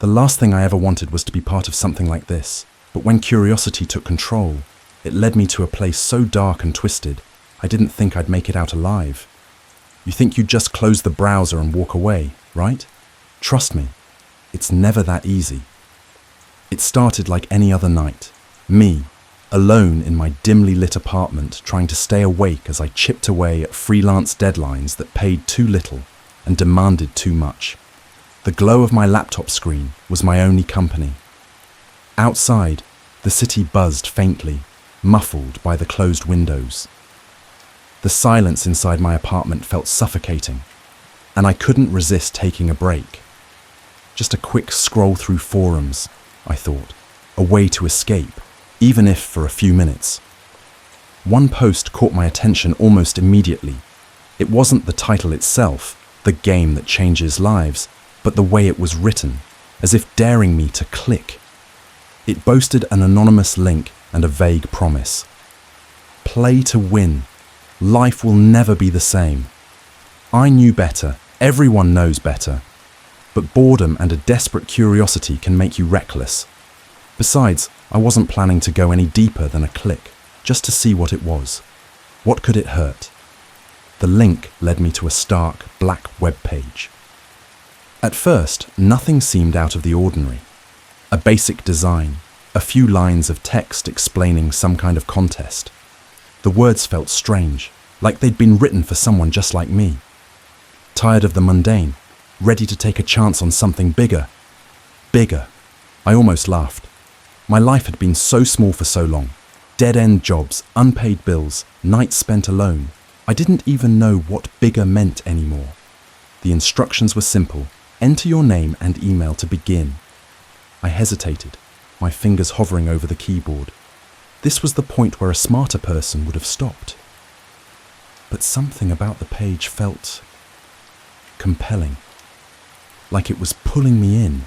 The last thing I ever wanted was to be part of something like this, but when curiosity took control, it led me to a place so dark and twisted, I didn't think I'd make it out alive. You think you just close the browser and walk away, right? Trust me, it's never that easy. It started like any other night. Me, alone in my dimly lit apartment, trying to stay awake as I chipped away at freelance deadlines that paid too little and demanded too much. The glow of my laptop screen was my only company. Outside, the city buzzed faintly, muffled by the closed windows. The silence inside my apartment felt suffocating, and I couldn't resist taking a break. Just a quick scroll through forums, I thought, a way to escape, even if for a few minutes. One post caught my attention almost immediately. It wasn't the title itself, the game that changes lives, but the way it was written, as if daring me to click. It boasted an anonymous link and a vague promise. Play to win. Life will never be the same. I knew better. Everyone knows better. But boredom and a desperate curiosity can make you reckless. Besides, I wasn't planning to go any deeper than a click, just to see what it was. What could it hurt? The link led me to a stark, black web page. At first, nothing seemed out of the ordinary. A basic design, a few lines of text explaining some kind of contest. The words felt strange, like they'd been written for someone just like me. Tired of the mundane, ready to take a chance on something bigger. Bigger. I almost laughed. My life had been so small for so long. Dead-end jobs, unpaid bills, nights spent alone. I didn't even know what bigger meant anymore. The instructions were simple. Enter your name and email to begin. I hesitated, my fingers hovering over the keyboard. This was the point where a smarter person would have stopped. But something about the page felt compelling, like it was pulling me in.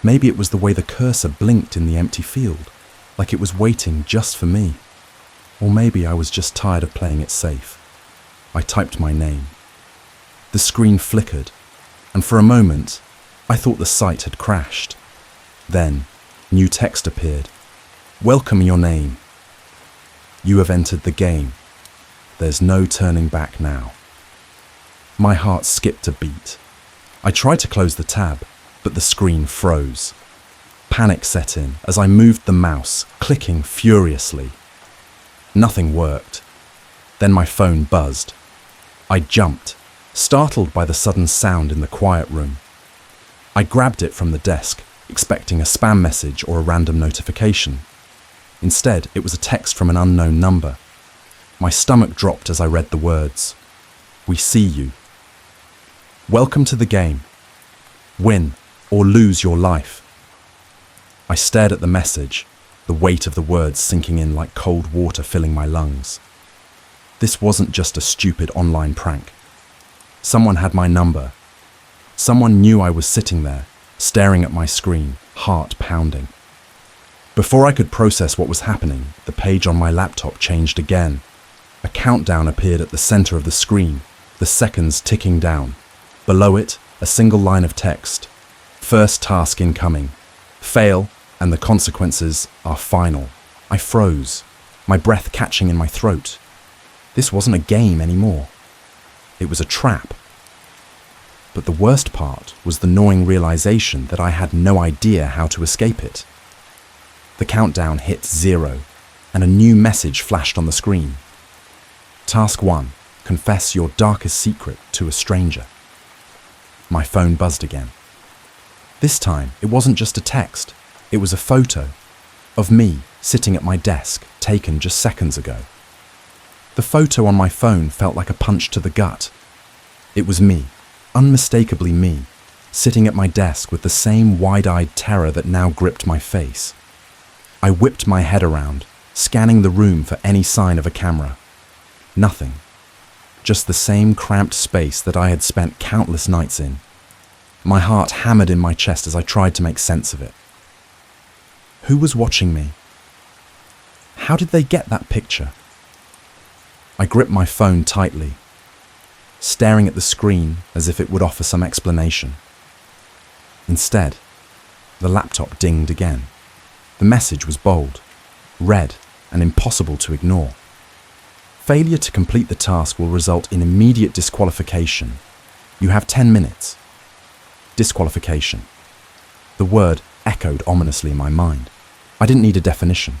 Maybe it was the way the cursor blinked in the empty field, like it was waiting just for me. Or maybe I was just tired of playing it safe. I typed my name. The screen flickered, and for a moment, I thought the site had crashed. Then, new text appeared. Welcome your name. You have entered the game. There's no turning back now. My heart skipped a beat. I tried to close the tab, but the screen froze. Panic set in as I moved the mouse, clicking furiously. Nothing worked. Then my phone buzzed. I jumped, startled by the sudden sound in the quiet room. I grabbed it from the desk, expecting a spam message or a random notification. Instead, it was a text from an unknown number. My stomach dropped as I read the words. We see you. Welcome to the game. Win or lose your life. I stared at the message, the weight of the words sinking in like cold water filling my lungs. This wasn't just a stupid online prank. Someone had my number. Someone knew I was sitting there, staring at my screen, heart pounding. Before I could process what was happening, the page on my laptop changed again. A countdown appeared at the center of the screen, the seconds ticking down. Below it, a single line of text. First task incoming. Fail, and the consequences are final. I froze, my breath catching in my throat. This wasn't a game anymore. It was a trap. But the worst part was the gnawing realization that I had no idea how to escape it. The countdown hit 0, and a new message flashed on the screen. Task 1. Confess your darkest secret to a stranger. My phone buzzed again. This time, it wasn't just a text. It was a photo of me sitting at my desk, taken just seconds ago. The photo on my phone felt like a punch to the gut. It was me, unmistakably me, sitting at my desk with the same wide-eyed terror that now gripped my face. I whipped my head around, scanning the room for any sign of a camera. Nothing. Just the same cramped space that I had spent countless nights in. My heart hammered in my chest as I tried to make sense of it. Who was watching me? How did they get that picture? I gripped my phone tightly, staring at the screen as if it would offer some explanation. Instead, The laptop dinged again. The message was bold, red, and impossible to ignore. Failure to complete the task will result in immediate disqualification. You have 10 minutes. Disqualification. The word echoed ominously in my mind. I didn't need a definition.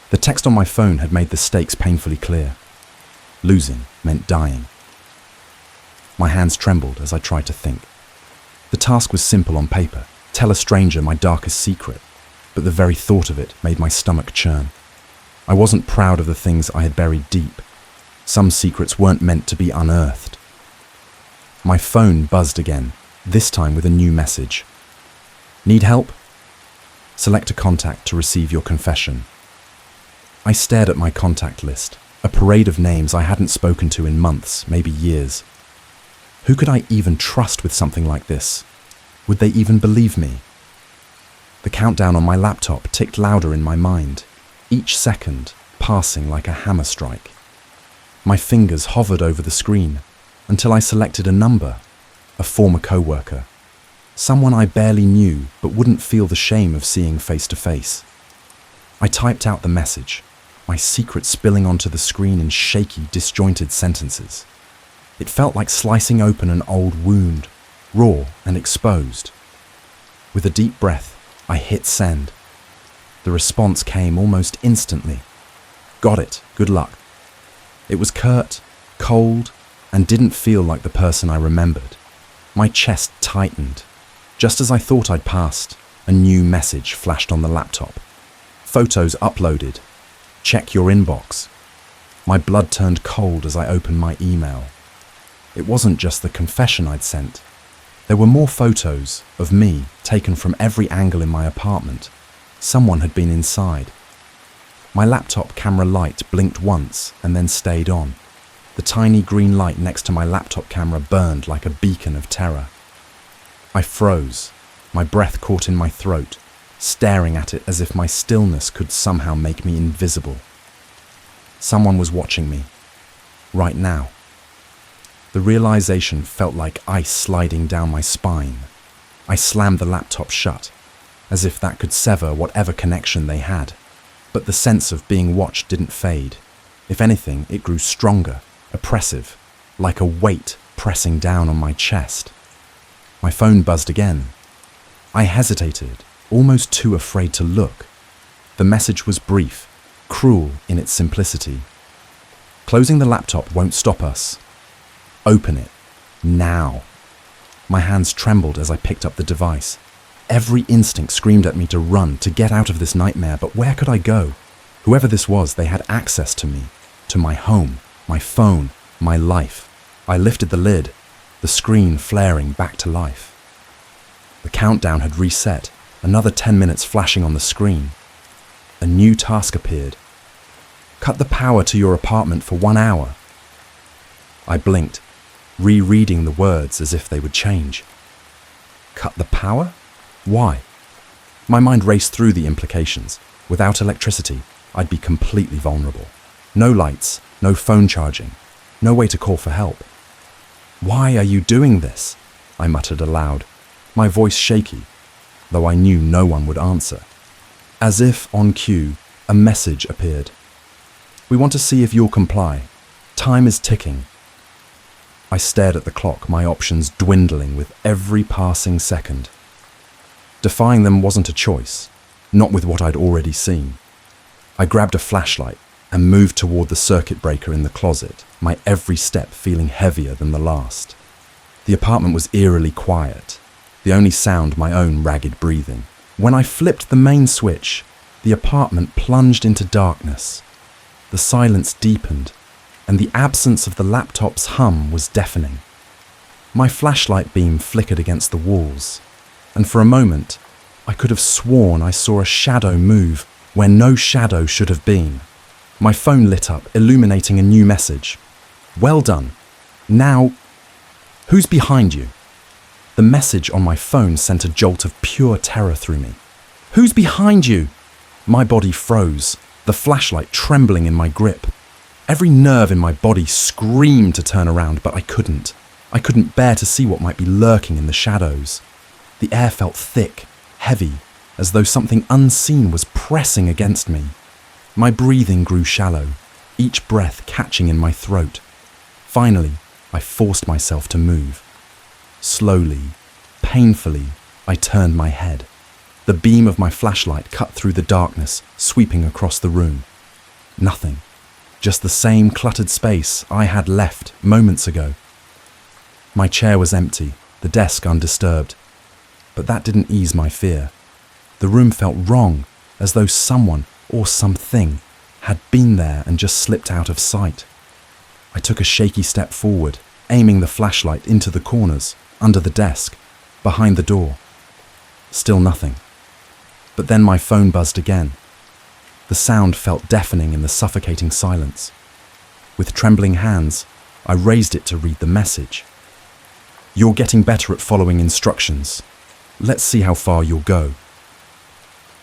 The text on my phone had made the stakes painfully clear. Losing meant dying. My hands trembled as I tried to think. The task was simple on paper. Tell a stranger my darkest secret. But the very thought of it made my stomach churn. I wasn't proud of the things I had buried deep. Some secrets weren't meant to be unearthed. My phone buzzed again, this time with a new message. Need help? Select a contact to receive your confession. I stared at my contact list, a parade of names I hadn't spoken to in months, maybe years. Who could I even trust with something like this? Would they even believe me? The countdown on my laptop ticked louder in my mind, each second passing like a hammer strike. My fingers hovered over the screen until I selected a number, a former coworker, someone I barely knew but wouldn't feel the shame of seeing face to face. I typed out the message, my secret spilling onto the screen in shaky, disjointed sentences. It felt like slicing open an old wound, raw and exposed. With a deep breath, I hit send. The response came almost instantly. Got it, good luck. It was curt, cold, and didn't feel like the person I remembered. My chest tightened. Just as I thought I'd passed, a new message flashed on the laptop. Photos uploaded. Check your inbox. My blood turned cold as I opened my email. It wasn't just the confession I'd sent. There were more photos of me taken from every angle in my apartment. Someone had been inside. My laptop camera light blinked once and then stayed on. The tiny green light next to my laptop camera burned like a beacon of terror. I froze, my breath caught in my throat, staring at it as if my stillness could somehow make me invisible. Someone was watching me, right now. The realization felt like ice sliding down my spine. I slammed the laptop shut, as if that could sever whatever connection they had. But the sense of being watched didn't fade. If anything, it grew stronger, oppressive, like a weight pressing down on my chest. My phone buzzed again. I hesitated, almost too afraid to look. The message was brief, cruel in its simplicity. Closing the laptop won't stop us. Open it. Now. My hands trembled as I picked up the device. Every instinct screamed at me to run, to get out of this nightmare, but where could I go? Whoever this was, they had access to me, to my home, my phone, my life. I lifted the lid, the screen flaring back to life. The countdown had reset, another 10 minutes flashing on the screen. A new task appeared. Cut the power to your apartment for 1 hour. I blinked, rereading the words as if they would change. Cut the power? Why? My mind raced through the implications. Without electricity, I'd be completely vulnerable. No lights, no phone charging, no way to call for help. Why are you doing this? I muttered aloud, my voice shaky, though I knew no one would answer. As if on cue, a message appeared. We want to see if you'll comply. Time is ticking. I stared at the clock, my options dwindling with every passing second. Defying them wasn't a choice, not with what I'd already seen. I grabbed a flashlight and moved toward the circuit breaker in the closet, my every step feeling heavier than the last. The apartment was eerily quiet, the only sound my own ragged breathing. When I flipped the main switch, the apartment plunged into darkness. The silence deepened, and the absence of the laptop's hum was deafening. My flashlight beam flickered against the walls, and for a moment, I could have sworn I saw a shadow move where no shadow should have been. My phone lit up, illuminating a new message. Well done. Now, who's behind you? The message on my phone sent a jolt of pure terror through me. Who's behind you? My body froze, the flashlight trembling in my grip. Every nerve in my body screamed to turn around, but I couldn't. I couldn't bear to see what might be lurking in the shadows. The air felt thick, heavy, as though something unseen was pressing against me. My breathing grew shallow, each breath catching in my throat. Finally, I forced myself to move. Slowly, painfully, I turned my head. The beam of my flashlight cut through the darkness, sweeping across the room. Nothing. Just the same cluttered space I had left moments ago. My chair was empty, the desk undisturbed. But that didn't ease my fear. The room felt wrong, as though someone or something had been there and just slipped out of sight. I took a shaky step forward, aiming the flashlight into the corners, under the desk, behind the door. Still nothing. But then my phone buzzed again. The sound felt deafening in the suffocating silence. With trembling hands, I raised it to read the message. "You're getting better at following instructions. Let's see how far you'll go."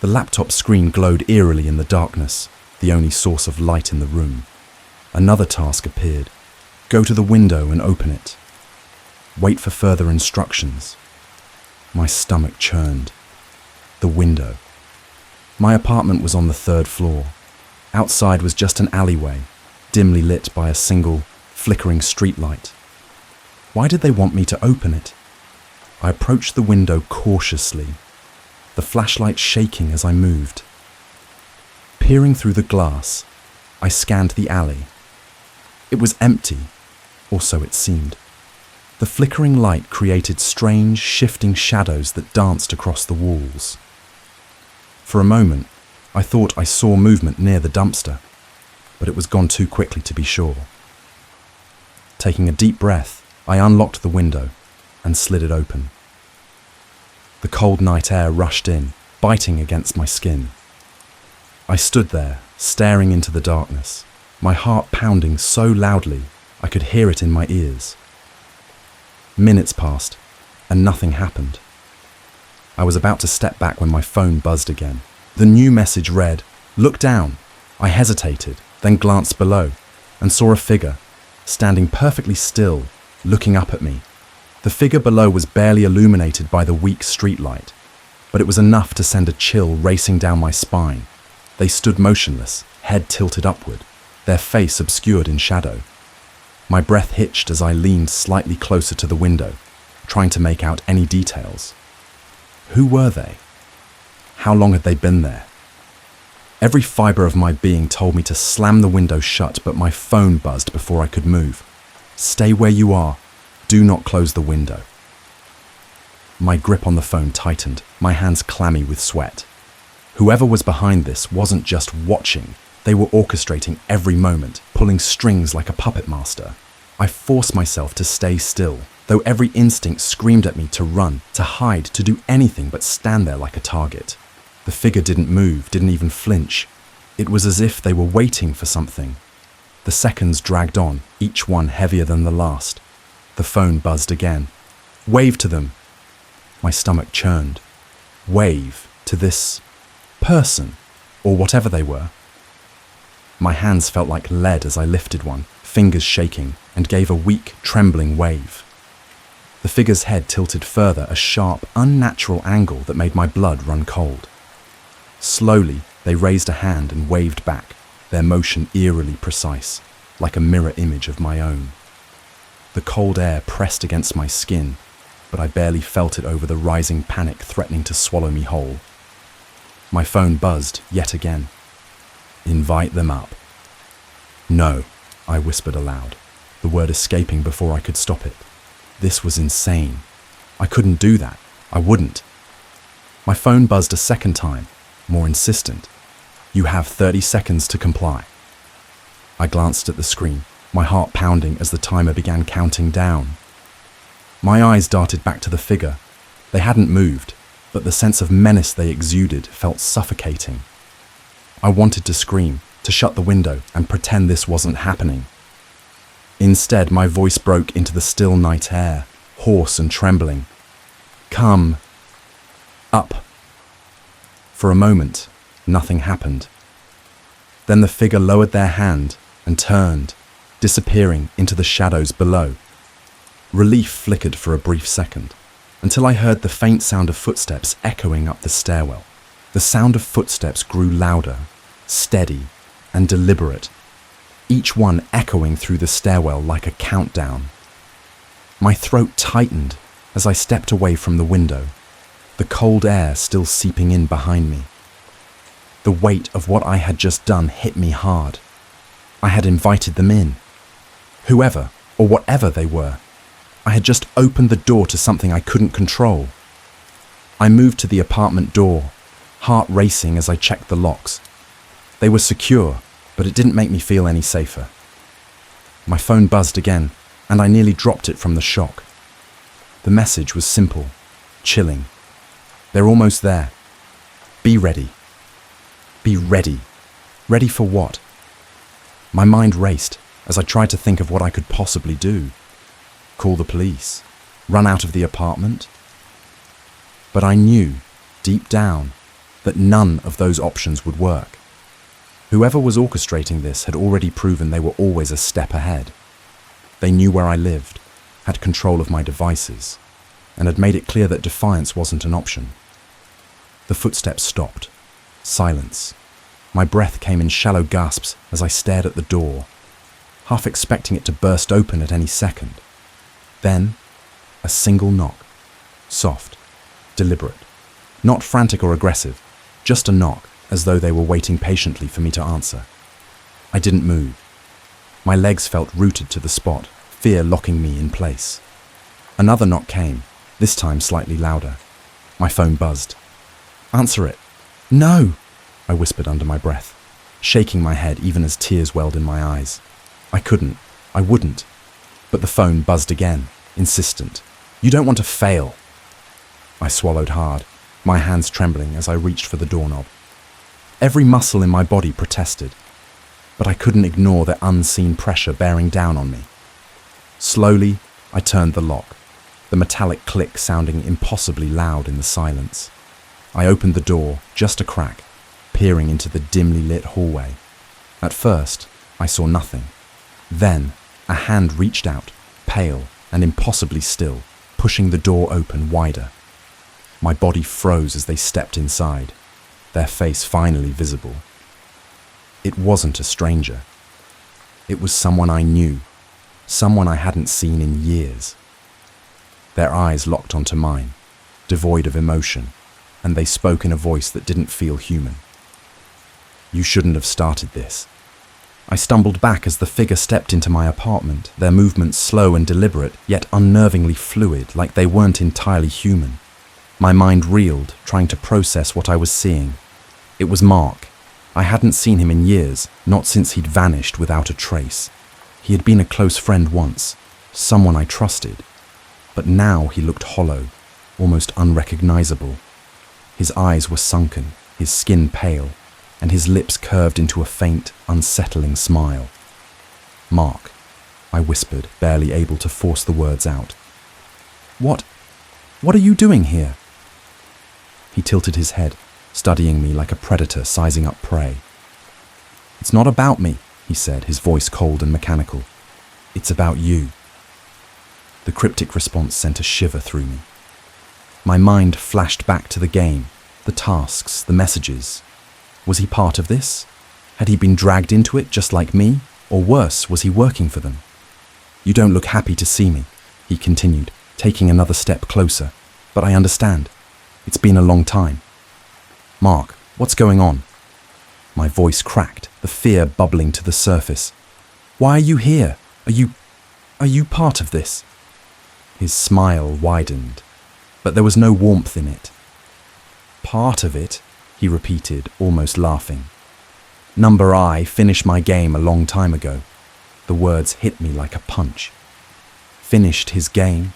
The laptop screen glowed eerily in the darkness, the only source of light in the room. Another task appeared. Go to the window and open it. Wait for further instructions. My stomach churned. The window. My apartment was on the 3rd floor. Outside was just an alleyway, dimly lit by a single, flickering streetlight. Why did they want me to open it? I approached the window cautiously, the flashlight shaking as I moved. Peering through the glass, I scanned the alley. It was empty, or so it seemed. The flickering light created strange, shifting shadows that danced across the walls. For a moment, I thought I saw movement near the dumpster, but it was gone too quickly to be sure. Taking a deep breath, I unlocked the window and slid it open. The cold night air rushed in, biting against my skin. I stood there, staring into the darkness, my heart pounding so loudly I could hear it in my ears. Minutes passed, and nothing happened. I was about to step back when my phone buzzed again. The new message read, "Look down." I hesitated, then glanced below, and saw a figure, standing perfectly still, looking up at me. The figure below was barely illuminated by the weak streetlight, but it was enough to send a chill racing down my spine. They stood motionless, head tilted upward, their face obscured in shadow. My breath hitched as I leaned slightly closer to the window, trying to make out any details. Who were they? How long had they been there? Every fibre of my being told me to slam the window shut, but my phone buzzed before I could move. "Stay where you are. Do not close the window." My grip on the phone tightened, my hands clammy with sweat. Whoever was behind this wasn't just watching, they were orchestrating every moment, pulling strings like a puppet master. I forced myself to stay still, though every instinct screamed at me to run, to hide, to do anything but stand there like a target. The figure didn't move, didn't even flinch. It was as if they were waiting for something. The seconds dragged on, each one heavier than the last. The phone buzzed again. "Wave to them." My stomach churned. Wave to this person, or whatever they were. My hands felt like lead as I lifted one, fingers shaking, and gave a weak, trembling wave. The figure's head tilted further, a sharp, unnatural angle that made my blood run cold. Slowly, they raised a hand and waved back, their motion eerily precise, like a mirror image of my own. The cold air pressed against my skin, but I barely felt it over the rising panic threatening to swallow me whole. My phone buzzed yet again. "Invite them up." "No," I whispered aloud, the word escaping before I could stop it. This was insane. I couldn't do that. I wouldn't. My phone buzzed a second time, more insistent. "You have 30 seconds to comply." I glanced at the screen, my heart pounding as the timer began counting down. My eyes darted back to the figure. They hadn't moved, but the sense of menace they exuded felt suffocating. I wanted to scream, to shut the window and pretend this wasn't happening. Instead, my voice broke into the still night air, hoarse and trembling. "Come up." For a moment, nothing happened. Then the figure lowered their hand and turned, disappearing into the shadows below. Relief flickered for a brief second, until I heard the faint sound of footsteps echoing up the stairwell. The sound of footsteps grew louder, steady, and deliberate, each one echoing through the stairwell like a countdown. My throat tightened as I stepped away from the window, the cold air still seeping in behind me. The weight of what I had just done hit me hard. I had invited them in. Whoever or whatever they were, I had just opened the door to something I couldn't control. I moved to the apartment door, heart racing as I checked the locks. They were secure, but it didn't make me feel any safer. My phone buzzed again, and I nearly dropped it from the shock. The message was simple, chilling. They're almost there. Be ready. Be ready. Ready for what? My mind raced as I tried to think of what I could possibly do. Call the police? Run out of the apartment? But I knew, deep down, that none of those options would work. Whoever was orchestrating this had already proven they were always a step ahead. They knew where I lived, had control of my devices, and had made it clear that defiance wasn't an option. The footsteps stopped. Silence. My breath came in shallow gasps as I stared at the door, half expecting it to burst open at any second. Then, a single knock. Soft, deliberate, not frantic or aggressive, just a knock, as though they were waiting patiently for me to answer. I didn't move. My legs felt rooted to the spot, fear locking me in place. Another knock came, this time slightly louder. My phone buzzed. Answer it. No, I whispered under my breath, shaking my head even as tears welled in my eyes. I couldn't. I wouldn't. But the phone buzzed again, insistent. You don't want to fail. I swallowed hard, my hands trembling as I reached for the doorknob. Every muscle in my body protested, but I couldn't ignore the unseen pressure bearing down on me. Slowly, I turned the lock, the metallic click sounding impossibly loud in the silence. I opened the door, just a crack, peering into the dimly lit hallway. At first, I saw nothing. Then, a hand reached out, pale and impossibly still, pushing the door open wider. My body froze as they stepped inside, their face finally visible. It wasn't a stranger. It was someone I knew, someone I hadn't seen in years. Their eyes locked onto mine, devoid of emotion, and they spoke in a voice that didn't feel human. You shouldn't have started this. I stumbled back as the figure stepped into my apartment, their movements slow and deliberate, yet unnervingly fluid, like they weren't entirely human. My mind reeled, trying to process what I was seeing. It was Mark. I hadn't seen him in years, not since he'd vanished without a trace. He had been a close friend once, someone I trusted. But now he looked hollow, almost unrecognizable. His eyes were sunken, his skin pale, and his lips curved into a faint, unsettling smile. Mark, I whispered, barely able to force the words out. What are you doing here? He tilted his head, studying me like a predator sizing up prey. It's not about me, he said, his voice cold and mechanical. It's about you. The cryptic response sent a shiver through me. My mind flashed back to the game, the tasks, the messages. Was he part of this? Had he been dragged into it just like me? Or worse, was he working for them? You don't look happy to see me, he continued, taking another step closer. But I understand. It's been a long time. Mark, what's going on? My voice cracked, the fear bubbling to the surface. Why are you here? Are you part of this? His smile widened, but there was no warmth in it. Part of it, he repeated, almost laughing. Number I finished my game a long time ago. The words hit me like a punch. Finished his game?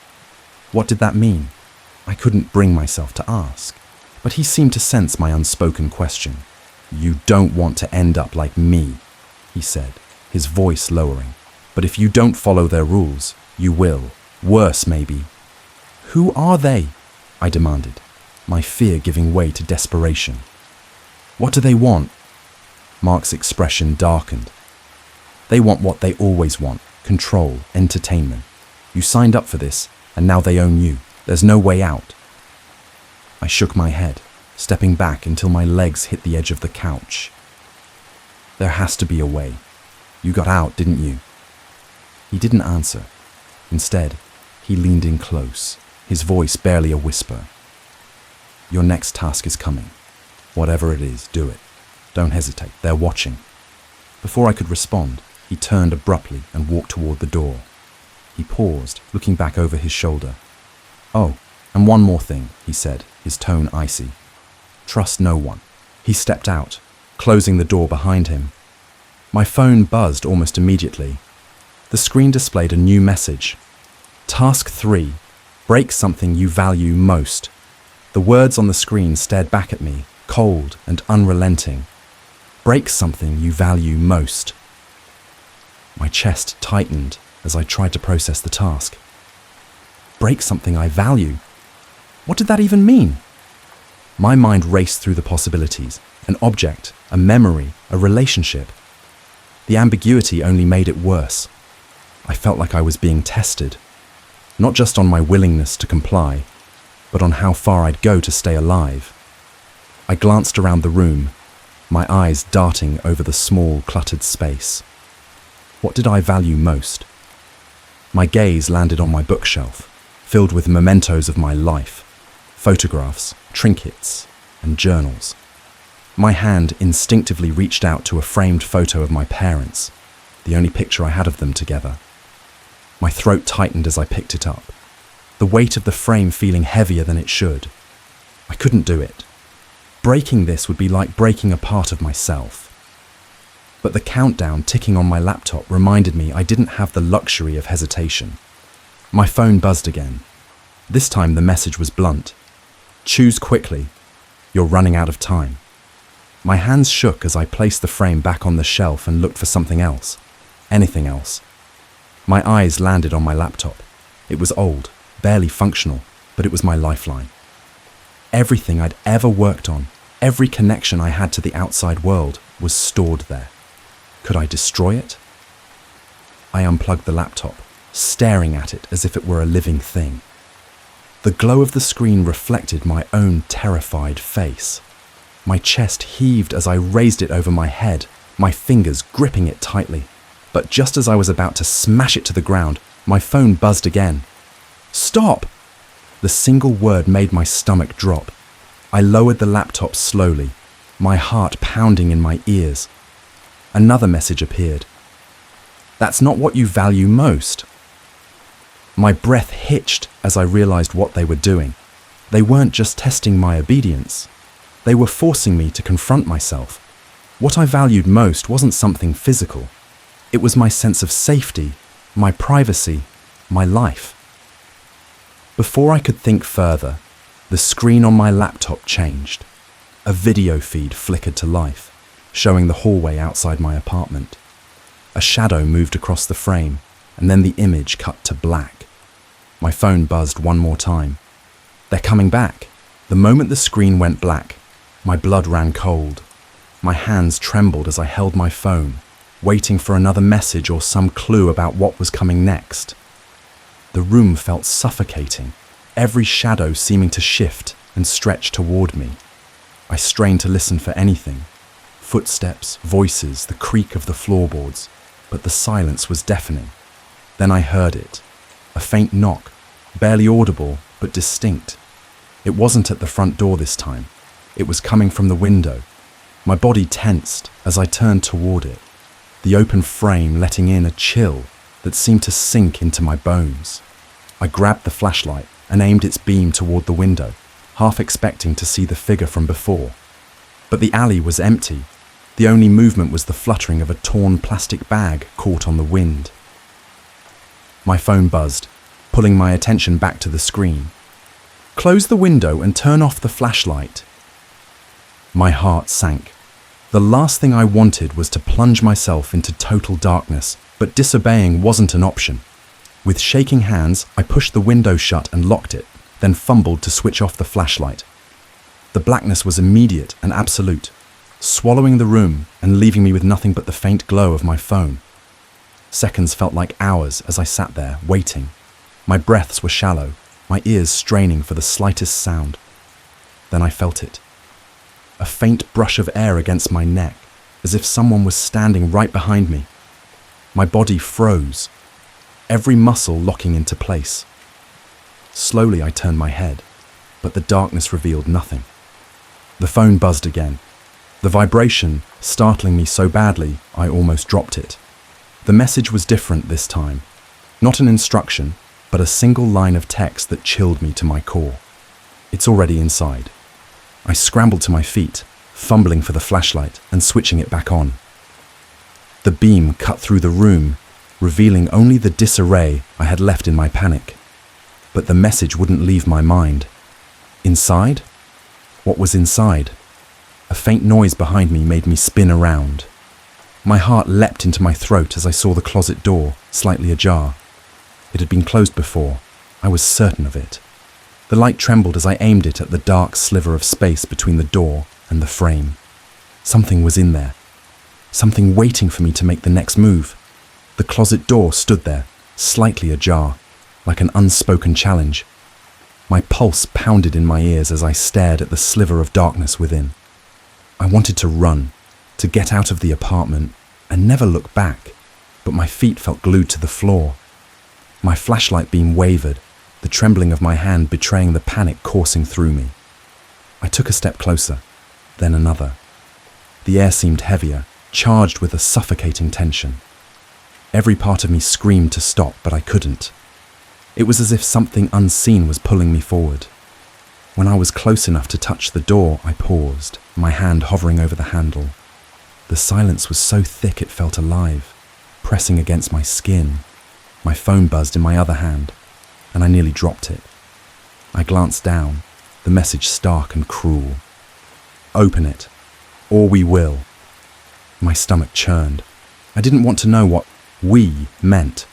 What did that mean? I couldn't bring myself to ask, but he seemed to sense my unspoken question. You don't want to end up like me, he said, his voice lowering. But if you don't follow their rules, you will. Worse, maybe. Who are they? I demanded, my fear giving way to desperation. What do they want? Mark's expression darkened. They want what they always want, control, entertainment. You signed up for this, and now they own you. There's no way out. I shook my head. stepping back until my legs hit the edge of the couch. There has to be a way. You got out, didn't you? He didn't answer. Instead, he leaned in close, his voice barely a whisper. Your next task is coming. Whatever it is, do it. Don't hesitate, they're watching. Before I could respond, he turned abruptly and walked toward the door. He paused, looking back over his shoulder. Oh, and one more thing, he said, his tone icy. Trust no one. He stepped out, closing the door behind him. My phone buzzed almost immediately. The screen displayed a new message. Task 3. Break something you value most. The words on the screen stared back at me, cold and unrelenting. Break something you value most. My chest tightened as I tried to process the task. Break something I value? What did that even mean? My mind raced through the possibilities. An object, a memory, a relationship. The ambiguity only made it worse. I felt like I was being tested, not just on my willingness to comply, but on how far I'd go to stay alive. I glanced around the room, my eyes darting over the small, cluttered space. What did I value most? My gaze landed on my bookshelf, filled with mementos of my life, photographs, trinkets, and journals. My hand instinctively reached out to a framed photo of my parents, the only picture I had of them together. My throat tightened as I picked it up, the weight of the frame feeling heavier than it should. I couldn't do it. Breaking this would be like breaking a part of myself. But the countdown ticking on my laptop reminded me I didn't have the luxury of hesitation. My phone buzzed again. This time the message was blunt. Choose quickly. You're running out of time. My hands shook as I placed the frame back on the shelf and looked for something else. Anything else. My eyes landed on my laptop. It was old, barely functional, but it was my lifeline. Everything I'd ever worked on, every connection I had to the outside world, was stored there. Could I destroy it? I unplugged the laptop, staring at it as if it were a living thing. The glow of the screen reflected my own terrified face. My chest heaved as I raised it over my head, my fingers gripping it tightly. But just as I was about to smash it to the ground, my phone buzzed again. Stop! The single word made my stomach drop. I lowered the laptop slowly, my heart pounding in my ears. Another message appeared. That's not what you value most. My breath hitched as I realized what they were doing. They weren't just testing my obedience. They were forcing me to confront myself. What I valued most wasn't something physical. It was my sense of safety, my privacy, my life. Before I could think further, the screen on my laptop changed. A video feed flickered to life, showing the hallway outside my apartment. A shadow moved across the frame, and then the image cut to black. My phone buzzed one more time. They're coming back. The moment the screen went black, my blood ran cold. My hands trembled as I held my phone, waiting for another message or some clue about what was coming next. The room felt suffocating, every shadow seeming to shift and stretch toward me. I strained to listen for anything. Footsteps, voices, the creak of the floorboards, but the silence was deafening. Then I heard it. A faint knock, barely audible, but distinct. It wasn't at the front door this time. It was coming from the window. My body tensed as I turned toward it, the open frame letting in a chill that seemed to sink into my bones. I grabbed the flashlight and aimed its beam toward the window, half expecting to see the figure from before. But the alley was empty. The only movement was the fluttering of a torn plastic bag caught on the wind. My phone buzzed, pulling my attention back to the screen. Close the window and turn off the flashlight. My heart sank. The last thing I wanted was to plunge myself into total darkness, but disobeying wasn't an option. With shaking hands, I pushed the window shut and locked it, then fumbled to switch off the flashlight. The blackness was immediate and absolute, swallowing the room and leaving me with nothing but the faint glow of my phone. Seconds felt like hours as I sat there, waiting. My breaths were shallow, my ears straining for the slightest sound. Then I felt it, a faint brush of air against my neck, as if someone was standing right behind me. My body froze, every muscle locking into place. Slowly I turned my head, but the darkness revealed nothing. The phone buzzed again, the vibration startling me so badly I almost dropped it. The message was different this time. Not an instruction, but a single line of text that chilled me to my core. It's already inside. I scrambled to my feet, fumbling for the flashlight and switching it back on. The beam cut through the room, revealing only the disarray I had left in my panic. But the message wouldn't leave my mind. Inside? What was inside? A faint noise behind me made me spin around. My heart leapt into my throat as I saw the closet door, slightly ajar. It had been closed before. I was certain of it. The light trembled as I aimed it at the dark sliver of space between the door and the frame. Something was in there. Something waiting for me to make the next move. The closet door stood there, slightly ajar, like an unspoken challenge. My pulse pounded in my ears as I stared at the sliver of darkness within. I wanted to run, to get out of the apartment and never look back, but my feet felt glued to the floor. My flashlight beam wavered, the trembling of my hand betraying the panic coursing through me. I took a step closer, then another. The air seemed heavier, charged with a suffocating tension. Every part of me screamed to stop, but I couldn't. It was as if something unseen was pulling me forward. When I was close enough to touch the door, I paused, my hand hovering over the handle. The silence was so thick it felt alive, pressing against my skin. My phone buzzed in my other hand, and I nearly dropped it. I glanced down, the message stark and cruel. Open it, or we will. My stomach churned. I didn't want to know what "we" meant.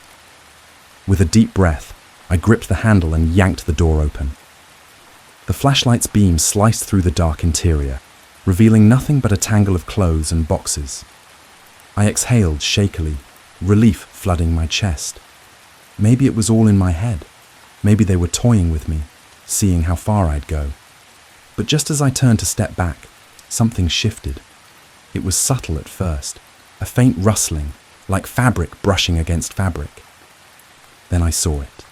With a deep breath, I gripped the handle and yanked the door open. The flashlight's beam sliced through the dark interior, revealing nothing but a tangle of clothes and boxes. I exhaled shakily, relief flooding my chest. Maybe it was all in my head. Maybe they were toying with me, seeing how far I'd go. But just as I turned to step back, something shifted. It was subtle at first, a faint rustling, like fabric brushing against fabric. Then I saw it.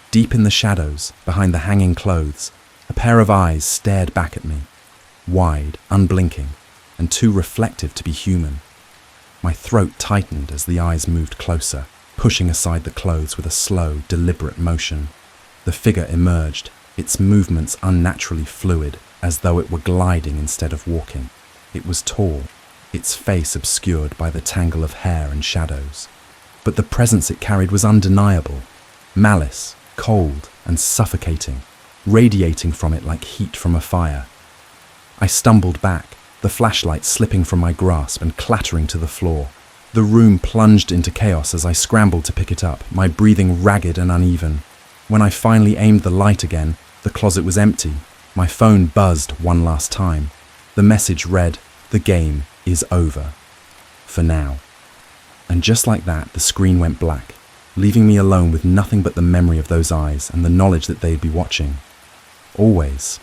Deep in the shadows, behind the hanging clothes, a pair of eyes stared back at me, wide, unblinking, and too reflective to be human. My throat tightened as the eyes moved closer, pushing aside the clothes with a slow, deliberate motion. The figure emerged, its movements unnaturally fluid, as though it were gliding instead of walking. It was tall, its face obscured by the tangle of hair and shadows. But the presence it carried was undeniable. Malice, cold and suffocating, radiating from it like heat from a fire. I stumbled back, the flashlight slipping from my grasp and clattering to the floor. The room plunged into chaos as I scrambled to pick it up, my breathing ragged and uneven. When I finally aimed the light again, the closet was empty. My phone buzzed one last time. The message read, "The game is over. For now." And just like that, the screen went black, leaving me alone with nothing but the memory of those eyes and the knowledge that they'd be watching. Always.